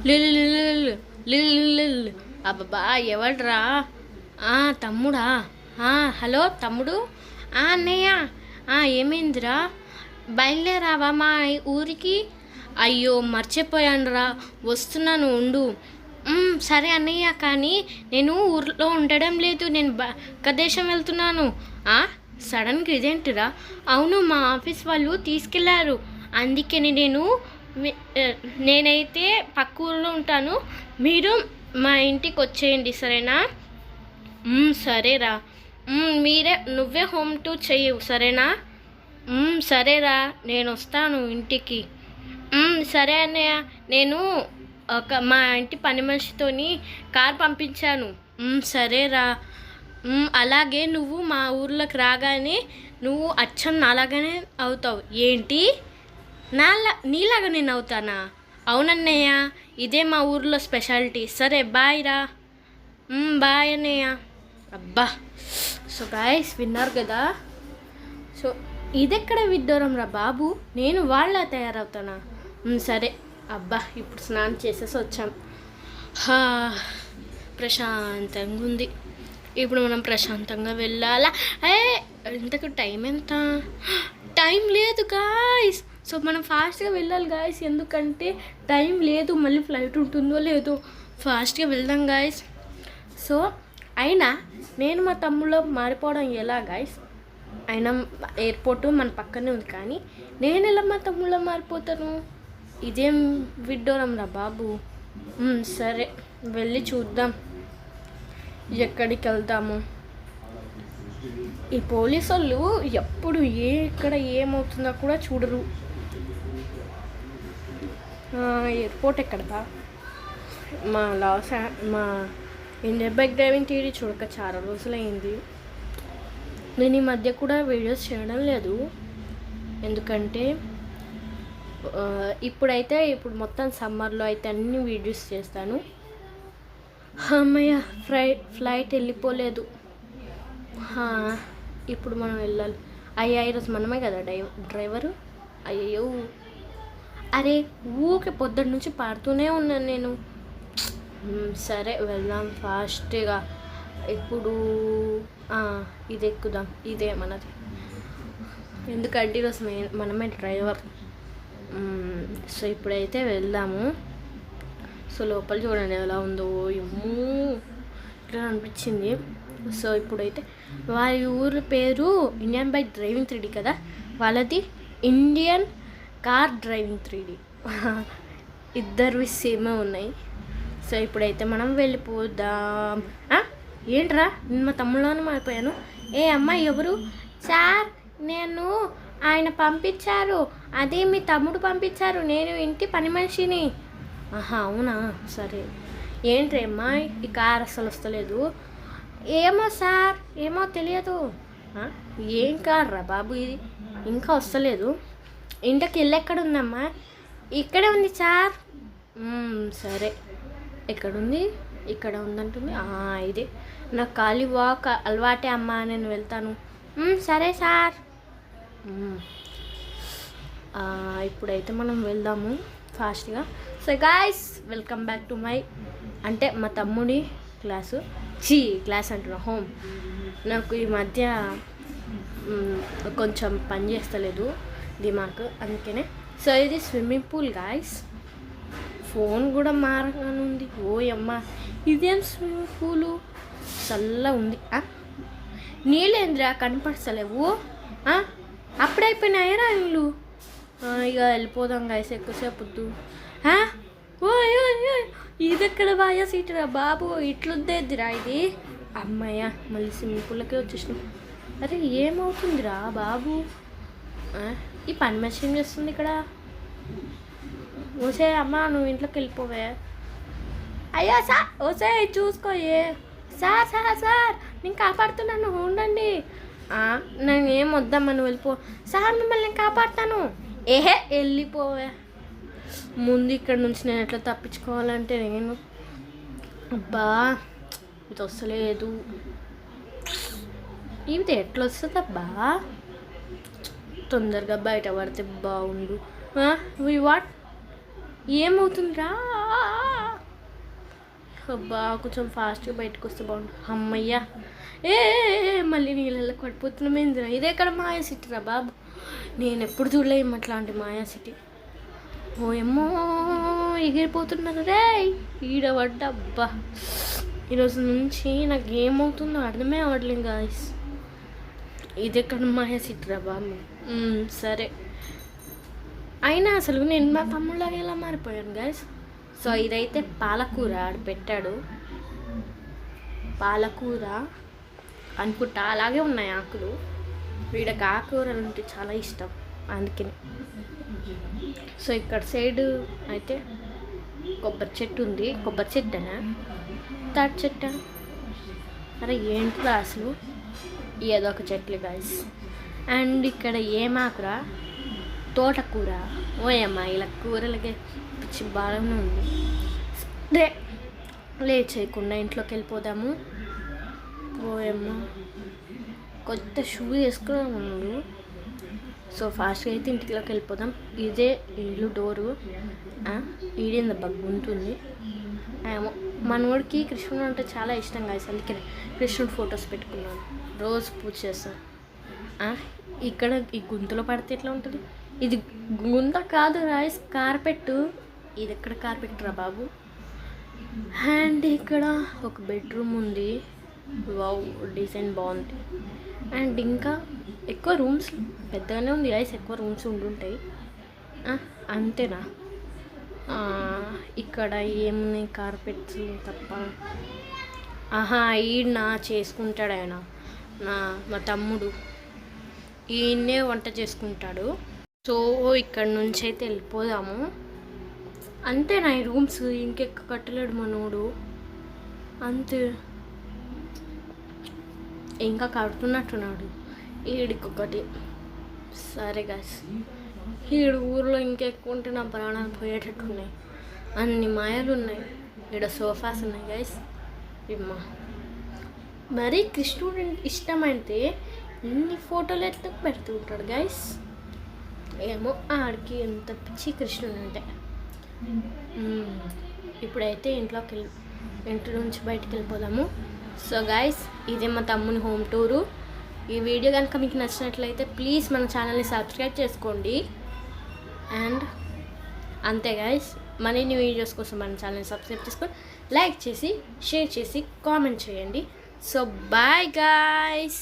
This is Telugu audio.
లిల్ లిల్ అబ్బబ్బా ఎవడ్రా? తమ్ముడా? హలో తమ్ముడు. అన్నయ్య ఏమైందిరా? బయలుదేరావా మా ఊరికి? అయ్యో మర్చిపోయానురా, వస్తున్నాను ఉండు. సరే అన్నయ్య, కానీ నేను ఊర్లో ఉండడం లేదు, నేను దేశం వెళ్తున్నాను. సడన్గా ఇదేంటిరా? అవును, మా ఆఫీస్ వాళ్ళు తీసుకెళ్లారు, అందుకని నేనైతే పక్క ఊరిలో ఉంటాను, మీరు మా ఇంటికి వచ్చేయండి సరేనా? సరేరా. నువ్వే హోమ్ టూర్ చెయ్యవు సరేనా? సరేరా, నేను వస్తాను ఇంటికి. సరే అన్నయ్య, నేను మా ఇంటి పని మనిషితోని కార్ పంపించాను. సరేరా. అలాగే నువ్వు మా ఊర్లోకి రాగానే నువ్వు అచ్చం నాలాగానే అవుతావు. ఏంటి? నీలాగా నేను అవుతానా? అవునన్నయ్య, ఇదే మా ఊర్లో స్పెషాలిటీ. సరే బాయ్ రా. బాయ్ అన్నయ్య. అబ్బా, సో గాయస్ విన్నారు కదా. సో ఇదెక్కడ విడ్డూరం రా బాబు, నేను వాళ్ళ తయారవుతానా? సరే. అబ్బా, ఇప్పుడు స్నానం చేసేసి వచ్చాం. ప్రశాంతంగా ఉంది. ఇప్పుడు మనం ప్రశాంతంగా వెళ్ళాలా? ఇంతకు టైం ఎంత? టైం లేదు గాయస్. సో మనం ఫాస్ట్గా వెళ్ళాలి గాయస్, ఎందుకంటే టైం లేదు, మళ్ళీ ఫ్లైట్ ఉంటుందో లేదో. ఫాస్ట్గా వెళ్దాం గాయస్. సో అయినా నేను మా తమ్ముళ్ళో మారిపోవడం ఎలా గాయస్? అయినా ఎయిర్పోర్టు మన పక్కనే ఉంది, కానీ నేను ఎలా మా తమ్ముళ్ళో మారిపోతాను? ఇదేం విడ్డూరం రా బాబు. సరే, వెళ్ళి చూద్దాం ఎక్కడికి వెళ్తాము. ఈ పోలీసు వాళ్ళు ఎప్పుడు ఎక్కడ ఏమవుతుందో కూడా చూడరు. ఎయిర్పోర్ట్ ఎక్కడదా? మా ఇండియన్ బైక్ డ్రైవింగ్ టీవీ చూడక చాలా రోజులైంది. నేను ఈ మధ్య కూడా వీడియోస్ చేయడం లేదు, ఎందుకంటే ఇప్పుడు మొత్తం సమ్మర్లో అయితే అన్ని వీడియోస్ చేస్తాను. అమ్మయ్య, ఫ్లైట్ వెళ్ళిపోలేదు. ఇప్పుడు మనం వెళ్ళాలి. ఈరోజు మనమే కదా డ్రైవరు. అయ్యో, అరే ఊకే పొద్దున్న నుంచి పాడుతూనే ఉన్నాను నేను. సరే వెళ్దాం ఫాస్ట్గా. ఇప్పుడు ఇది ఎక్కుదాం, ఇదే మనది, ఎందుకంటే ఈరోజు మనమే డ్రైవర్. సో ఇప్పుడైతే వెళ్దాము. సో లోపల చూడండి ఎలా ఉందో, ఏమో ఇట్లా అనిపించింది. సో ఇప్పుడైతే వారి ఊరి పేరు ఇండియన్ బైక్ డ్రైవింగ్ 3D కదా, వాళ్ళది ఇండియన్ కార్ డ్రైవింగ్ 3D. ఇద్దరు సేమే ఉన్నాయి. సో ఇప్పుడైతే మనం వెళ్ళిపోదాం. ఏంట్రా, నేను మా తమ్ముళ్ళని మారిపోయాను. అమ్మాయి ఎవరు? సార్, నేను ఆయన పంపించారు, అదే మీ తమ్ముడు పంపించారు, నేను ఇంటి పని మనిషిని. అవునా, సరే. ఏంట్రీ అమ్మాయి, ఈ కార్ అసలు వస్తలేదు? ఏమో సార్, ఏమో తెలియదు. ఏం కార్ రా బాబు ఇది, ఇంకా వస్తలేదు? ఇంటికి వెళ్ళి ఎక్కడ ఉందమ్మా? ఇక్కడే ఉంది సార్. సరే, ఎక్కడుంది? ఇక్కడ ఉందంటుంది. ఇది నాకు ఖాళీ వాక్ అలవాటే అమ్మా, నేను వెళ్తాను. సరే సార్. ఇప్పుడైతే మనం వెళ్దాము ఫాస్ట్గా. So guys, welcome back to మా తమ్ముడి క్లాస్ అంటున్నా, హోమ్. నాకు ఈ మధ్య కొంచెం పని చేస్తలేదు దిమాగ్, అందుకనే. సో ఇది స్విమ్మింగ్ పూల్ గాయస్. ఫోన్ కూడా మారనుంది. ఓయమ్మ, ఇదేం స్విమ్మింగ్ పూలు, చల్లగా ఉంది. నీళ్ళేంద్రా కనపడతలేవు? అప్పుడైపోయినాయరా నీళ్ళు? ఇక వెళ్ళిపోదాం గాయస్, ఎక్కువసేపు వద్దు. ఇది ఎక్కడ బాగా సీటురా బాబు, ఇట్లుద్దేద్దిరా ఇది. అమ్మాయ, మళ్ళీ స్విమ్మింగ్ పూల్లోకి వచ్చేసినాం. అరే ఏమవుతుందిరా బాబు? ఈ పని మనిషి ఏం చేస్తుంది ఇక్కడ? ఓసే అమ్మ, నువ్వు ఇంట్లోకి వెళ్ళిపోవే. అయ్యో సార్, ఓసే చూసుకోయే. సార్ సార్ సార్, నేను కాపాడుతున్నాను, ఉండండి. నేను ఏం వద్దమ్మా, నువ్వు వెళ్ళిపో. సార్, మిమ్మల్ని నేను కాపాడుతాను. వెళ్ళిపోవే. ముందు ఇక్కడ నుంచి నేను ఎట్లా తప్పించుకోవాలంటే నేను, అబ్బా ఇది వస్తలేదు. ఇది ఎట్లా వస్తుందబ్బా? తొందరగా బయట పడితే బాగుండు. వాట్ ఏమవుతుందిరా? అబ్బా కొంచెం ఫాస్ట్గా బయటకు వస్తే బాగుండు. అమ్మయ్యా ఏ మళ్ళీ నీళ్ళలో పడిపోతున్నామేందిరా. ఇదే ఎక్కడ మాయా సిటీ రా బాబు, నేను ఎప్పుడు చూడలేము అట్లాంటి మాయా సిటీ. ఓయమ్మో ఎగిరిపోతున్నారు రే ఈడ పడ్డ. అబ్బా ఈరోజు నుంచి నాకు ఏమవుతుందో అర్థమే అవ్వట్లేదు గాయస్. ఇది ఎక్కడ మాయా సిటీ రా బాబు. సరే అయినా అసలు నేను మా తమ్ముళ్ళగా ఎలా మారిపోయాను గాయస్. సో ఇదైతే పాలకూర ఆడు పెట్టాడు, పాలకూర అనుకుంటా. అలాగే ఉన్నాయి ఆకులు, వీడికి ఆకుకూరలు అంటే చాలా ఇష్టం అందుకని. సో ఇక్కడ సైడ్ అయితే కొబ్బరి చెట్టు ఉంది. కొబ్బరి చెట్టనా తాటి చెట్ట, అరే ఏంటిరా అసలు ఏదో ఒక చెట్లు గాయస్. అండ్ ఇక్కడ ఏమాకురా, తోటకూర. ఓయమ్మా ఇలా కూరలకి పిచ్చి బాగానే ఉంది. లేట్ చేయకుండా ఇంట్లోకి వెళ్ళిపోదాము. ఓయమ్మా కొత్త షూ వేసుకున్నాము ఉన్నాడు. సో ఫాస్ట్గా అయితే ఇంటిలోకి వెళ్ళిపోదాం. ఇదే ఇల్లు డోరు. ఈడేంద బగ్గు ఉంటుంది ఏమో. మనోడికి కృష్ణుడు అంటే చాలా ఇష్టం గాయస్, అందుకే కృష్ణుడు ఫొటోస్ పెట్టుకున్నాను. రోజు పూజ చేస్తాను. ఇక్కడ ఈ గుంతలో పడితే ఎట్లా ఉంటుంది. ఇది గుంత కాదు రాయిస్, కార్పెట్. ఇది ఎక్కడ కార్పెట్ రా బాబు. అండ్ ఇక్కడ ఒక బెడ్రూమ్ ఉంది. వావ్ డిజైన్ బాగుంది. అండ్ ఇంకా ఎక్కువ రూమ్స్ పెద్దగానే ఉంది గాయస్, ఎక్కువ రూమ్స్ ఉండుంటాయి. అంతేనా, ఇక్కడ ఏమున్నాయి కార్పెట్స్ తప్ప. ఈయన చేసుకుంటాడు ఆయన, మా తమ్ముడు ఈయన్నే వంట చేసుకుంటాడు. సో ఇక్కడ నుంచి అయితే వెళ్ళిపోదాము. అంతేనా ఈ రూమ్స్, ఇంకెక్క కట్టలేడు మనోడు. అంతే ఇంకా కడుతున్నట్టున్నాడు ఈడికొకటి. సరే గాయస్, ఈడు ఊర్లో ఇంకెక్కువ ఉంటే నా ప్రాణాలు పోయేటట్టున్నాయి. అన్ని మాయలు ఉన్నాయి. ఈడ సోఫాస్ ఉన్నాయి గాయస్. ఇమ్మా మరి కృష్ణుడు ఇష్టమైతే ఇన్ని ఫోటోలు ఎట్లా పెడుతూ ఉంటాడు గాయస్. ఏమో ఆడికి ఎంత పిచ్చి కృష్ణుడు అంటే. ఇప్పుడైతే ఇంటి నుంచి బయటికి వెళ్ళిపోదాము. సో గాయస్ ఇది మా తమ్ముని హోమ్ టూరు. ఈ వీడియో కనుక మీకు నచ్చినట్లయితే ప్లీజ్ మన ఛానల్ని సబ్స్క్రైబ్ చేసుకోండి. అండ్ అంతే గాయస్, మరిన్ని వీడియోస్ కోసం మన ఛానల్ని సబ్స్క్రైబ్ చేసుకొని లైక్ చేసి షేర్ చేసి కామెంట్ చేయండి. So bye guys.